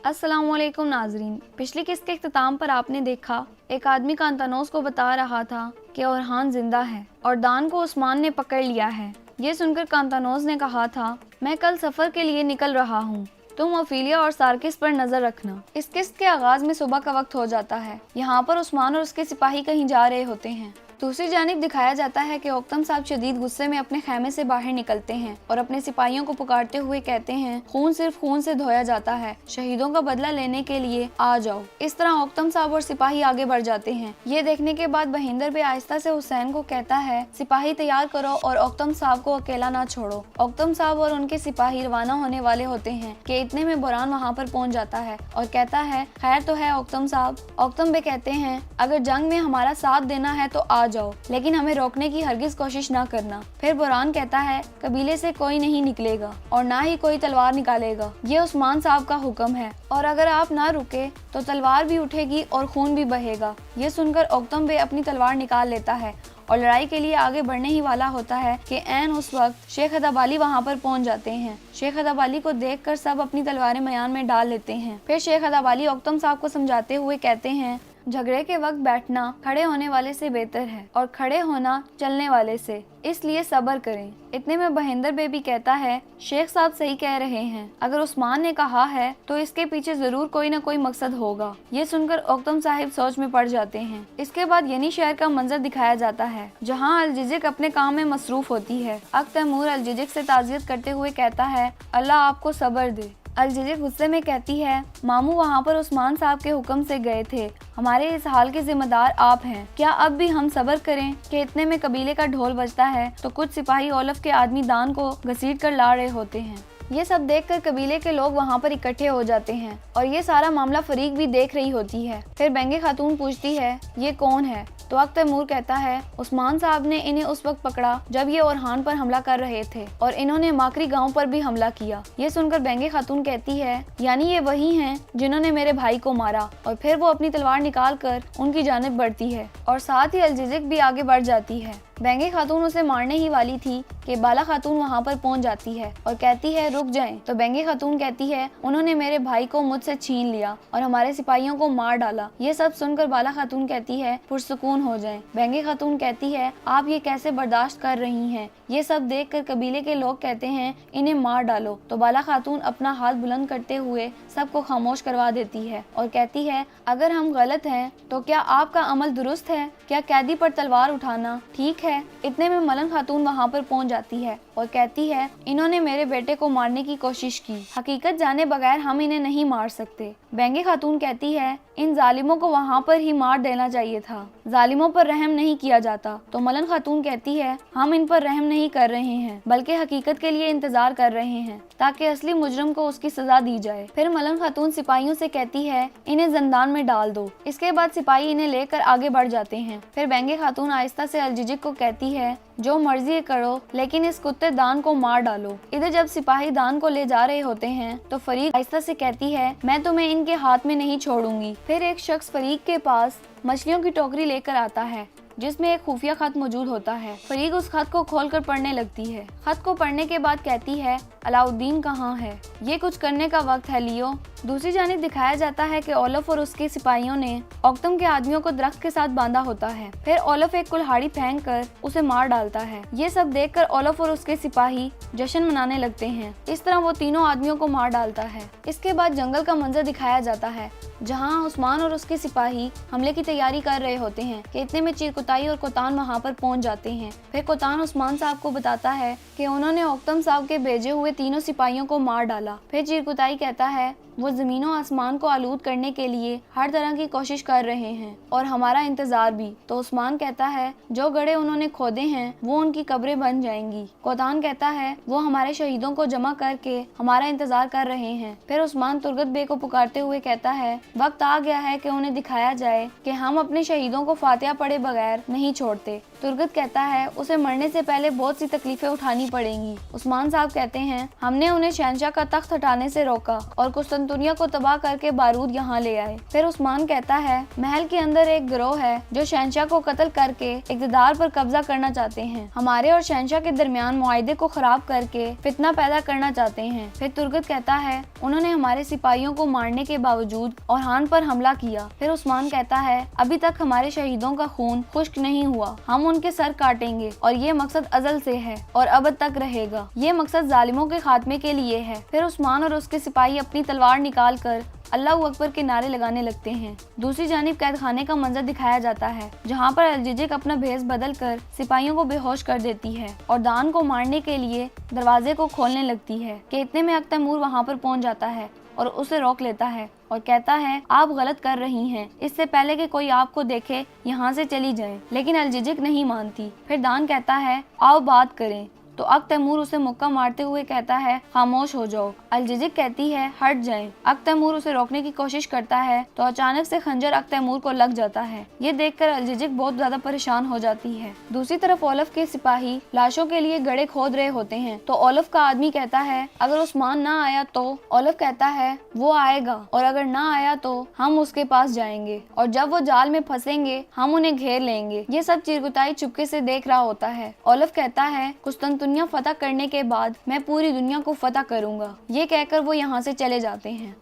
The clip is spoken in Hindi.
अस्सलामुअलैकुम नाजरीन। पिछली किस्त के इख्तिताम पर आपने देखा एक आदमी कांतानोस को बता रहा था कि ओरहान जिंदा है और दान को उस्मान ने पकड़ लिया है। ये सुनकर कांतानोस ने कहा था, मैं कल सफर के लिए निकल रहा हूँ, तुम ओफिलिया और सार्किस पर नजर रखना। इस किस्त के आगाज में सुबह का वक्त हो जाता है। यहाँ पर उस्मान और उसके सिपाही कहीं जा रहे होते हैं। दूसरी जानिब दिखाया जाता है कि ओक्तम साहब शदीद गुस्से में अपने खैमे से बाहर निकलते हैं और अपने सिपाहियों को पुकारते हुए कहते हैं, खून सिर्फ खून से धोया जाता है, शहीदों का बदला लेने के लिए आ जाओ। इस तरह ओक्तम साहब और सिपाही आगे बढ़ जाते हैं। ये देखने के बाद बहिंदर बे आहिस्ता से हुसैन को कहता है, सिपाही तैयार करो और ओक्तम साहब को अकेला ना छोड़ो। ओक्तम साहब और उनके सिपाही रवाना होने वाले होते हैं कि इतने में बुरहान वहाँ पर पहुँच जाता है और कहता है, खैर तो है ओक्तम साहब। ओक्तम बे कहते हैं, अगर जंग में हमारा साथ देना है तो आ जाओ, लेकिन हमें रोकने की हरगिज कोशिश ना करना। फिर बुरहान कहता है, कबीले से कोई नहीं निकलेगा और ना ही कोई तलवार निकालेगा, ये उस्मान साहब का हुक्म है और अगर आप ना रुके तो तलवार भी उठेगी और खून भी बहेगा। ये सुनकर ओक्तम बे अपनी तलवार निकाल लेता है और लड़ाई के लिए आगे बढ़ने ही वाला होता है कि ऐन उस वक्त शेख अदाबाली वहाँ पर पहुँच जाते हैं। शेख अदाबाली को देखकर सब अपनी तलवारें मयान में डाल लेते हैं। फिर शेख अदाबाली ओक्तम साहब को समझाते हुए कहते हैं, झगड़े के वक्त बैठना खड़े होने वाले से बेहतर है और खड़े होना चलने वाले से, इसलिए सब्र करें। इतने में बहिंदर बे भी कहता है, शेख साहब सही कह रहे हैं, अगर उस्मान ने कहा है तो इसके पीछे जरूर कोई न कोई मकसद होगा। ये सुनकर ओक्तम साहिब सोच में पड़ जाते हैं। इसके बाद यनी शहर का मंजर दिखाया जाता है जहाँ अलजिजिक अपने काम में मसरूफ होती है। अक तैमूर अलजिजिक से ताज़ियत करते हुए कहता है, अल्लाह आपको सब्र दे। अलजिजिक गुस्से में कहती है, मामू वहाँ पर उस्मान साहब के हुक्म से गए थे, हमारे इस हाल के जिम्मेदार आप हैं, क्या अब भी हम सब्र करें? कि इतने में कबीले का ढोल बजता है तो कुछ सिपाही ओलफ के आदमी दान को घसीट कर ला रहे होते हैं। ये सब देखकर कबीले के लोग वहाँ पर इकट्ठे हो जाते हैं और ये सारा मामला फरीक भी देख रही होती है। फिर बेंगे खातून पूछती है, ये कौन है? तो अक तैमूर कहता है, उस्मान साहब ने इन्हें उस वक्त पकड़ा जब ये ओरहान पर हमला कर रहे थे और इन्होंने माकरी गांव पर भी हमला किया। ये सुनकर बेंगे खातून कहती है, यानी ये वही हैं जिन्होंने मेरे भाई को मारा। और फिर वो अपनी तलवार निकाल कर उनकी जानिब बढ़ती है और साथ ही अलजिजिक भी आगे बढ़ जाती है। बेंगे खातून उसे मारने ही वाली थी कि बाला खातून वहाँ पर पहुँच जाती है और कहती है, रुक जाएं। तो बेंगे खातून कहती है, उन्होंने मेरे भाई को मुझसे छीन लिया और हमारे सिपाहियों को मार डाला। ये सब सुनकर बाला खातून कहती है, पुरसुकून हो जाएं। बेंगे खातून कहती है, आप ये कैसे बर्दाश्त कर रही हैं? ये सब देखकर कबीले के लोग कहते हैं, इन्हें मार डालो। तो बाला खातून अपना हाथ बुलंद करते हुए सबको खामोश करवा देती है और कहती है, अगर हम गलत हैं तो क्या आपका अमल दुरुस्त है? क्या कैदी पर तलवार उठाना ठीक है? इतने में मलन खातून वहाँ पर पहुँच जाती है और कहती है, इन्होंने मेरे बेटे को मारने की कोशिश की, हकीकत जाने बगैर हम इन्हें नहीं मार सकते। बेंगे खातून कहती है, इन जालिमों को वहाँ पर ही मार देना चाहिए था, जालिमों पर रहम नहीं किया जाता। तो मलन खातून कहती है, हम इन पर रहम नहीं कर रहे हैं बल्कि हकीकत के लिए इंतजार कर रहे हैं ताकि असली मुजरिम को उसकी सजा दी जाए। फिर मलन खातून सिपाहियों से कहती है, इन्हें जिंदान में डाल दो। इसके बाद सिपाही इन्हें लेकर आगे बढ़ जाते हैं। फिर बेंगे खातून आहिस्ता से अलजिजिक को कहती है, जो मर्जी करो लेकिन इस कुत्ते दान को मार डालो। इधर जब सिपाही दान को ले जा रहे होते हैं तो फरीक आहिस्ता से कहती है, मैं तुम्हें इनके हाथ में नहीं छोड़ूंगी। फिर एक शख्स फरीक के पास मछलियों की टोकरी लेकर आता है जिसमें एक खुफिया खत मौजूद होता है। फरीक उस खत को खोलकर पढ़ने लगती है। खत को पढ़ने के बाद कहती है, अलाउद्दीन कहाँ है? ये कुछ करने का वक्त है लियो। दूसरी जानिब दिखाया जाता है कि ओलफ और उसके सिपाहियों ने ओक्तम के आदमियों को दरख्त के साथ बांधा होता है। फिर ओलफ एक कुल्हाड़ी फेंक कर उसे मार डालता है। ये सब देखकर ओलफ और उसके सिपाही जश्न मनाने लगते हैं। इस तरह वो तीनों आदमियों को मार डालता है। इसके बाद जंगल का मंजर दिखाया जाता है जहाँ उस्मान और उसके सिपाही हमले की तैयारी कर रहे होते हैं कि इतने में चीरकुताई और कोतान वहाँ पर पहुँच जाते हैं। फिर कोतान उस्मान साहब को बताता है कि उन्होंने ओक्तम साहब के भेजे हुए तीनों सिपाहियों को मार डाला। फिर चीरकुताई कहता है, वो जमीनों आसमान को आलूद करने के लिए हर तरह की कोशिश कर रहे हैं और हमारा इंतजार भी। तो उस्मान कहता है, जो गड्ढे उन्होंने खोदे हैं वो उनकी कब्रें बन जाएंगी। कोतान कहता है, वो हमारे शहीदों को जमा करके हमारा इंतजार कर रहे हैं। फिर उस्मान तुर्गत बे को पुकारते हुए कहता है, वक्त आ गया है कि उन्हें दिखाया जाए कि हम अपने शहीदों को फातिहा पढ़े बगैर नहीं छोड़ते। तुर्गत कहता है उसे मरने से पहले बहुत सी तकलीफें उठानी पड़ेंगी। उस्मान साहब कहते हैं हमने उन्हें शहंशाह का तख्त हटाने से रोका और कुस्तुनतुनिया को तबाह करके बारूद यहाँ ले आए। फिर उस्मान कहता है महल के अंदर एक गिरोह है जो शहंशाह को कत्ल करके इक़्तिदार पर कब्जा करना चाहते हैं। हमारे और शहंशाह के दरमियान मुआहदे को खराब करके फितना पैदा करना चाहते हैं। फिर तुर्गत कहता है उन्होंने हमारे सिपाहियों को मारने के बावजूद औरहान पर हमला किया। फिर उस्मान कहता है अभी तक हमारे शहीदों का खून खुश्क नहीं हुआ, हम उनके सर काटेंगे और ये मकसद अजल से है और अब तक रहेगा। ये मकसद जालिमों के खात्मे के लिए है। फिर उस्मान और उसके सिपाही अपनी तलवार निकाल कर अल्लाह अकबर के नारे लगाने लगते हैं। दूसरी जानिब कैद खाने का मंजर दिखाया जाता है जहाँ पर अलजिजिक अपना भेस बदल कर सिपाहियों को बेहोश कर देती है और दान को मारने के लिए दरवाजे को खोलने लगती है कि इतने में तैमूर वहाँ पर पहुँच जाता है और उसे रोक लेता है और कहता है आप गलत कर रही हैं, इससे पहले कि कोई आपको देखे यहाँ से चली जाए। लेकिन अलजिजिक नहीं मानती। फिर दान कहता है आओ बात करें, तो तैमूर उसे मुक्का मारते हुए कहता है खामोश हो जाओ। अलजिजिक कहती है हट जाएं। तैमूर उसे रोकने की कोशिश करता है तो अचानक से खंजर तैमूर को लग जाता है। ये देखकर अलजिजिक बहुत ज्यादा परेशान हो जाती है। दूसरी तरफ ओलफ के सिपाही लाशों के लिए गड्ढे खोद रहे होते हैं तो ओलफ का आदमी कहता है अगर उस्मान ना आया तो। ओलफ कहता है वो आएगा और अगर ना आया तो हम उसके पास जाएंगे और जब वो जाल में फंसेंगे हम उन्हें घेर लेंगे। ये सब चिरकुताई चुपके से देख रहा होता है। ओलफ कहता है कुस्तुनतुनिया फतह करने के बाद मैं पूरी दुनिया को फतह करूंगा। ये कहकर वो यहाँ से चले जाते हैं।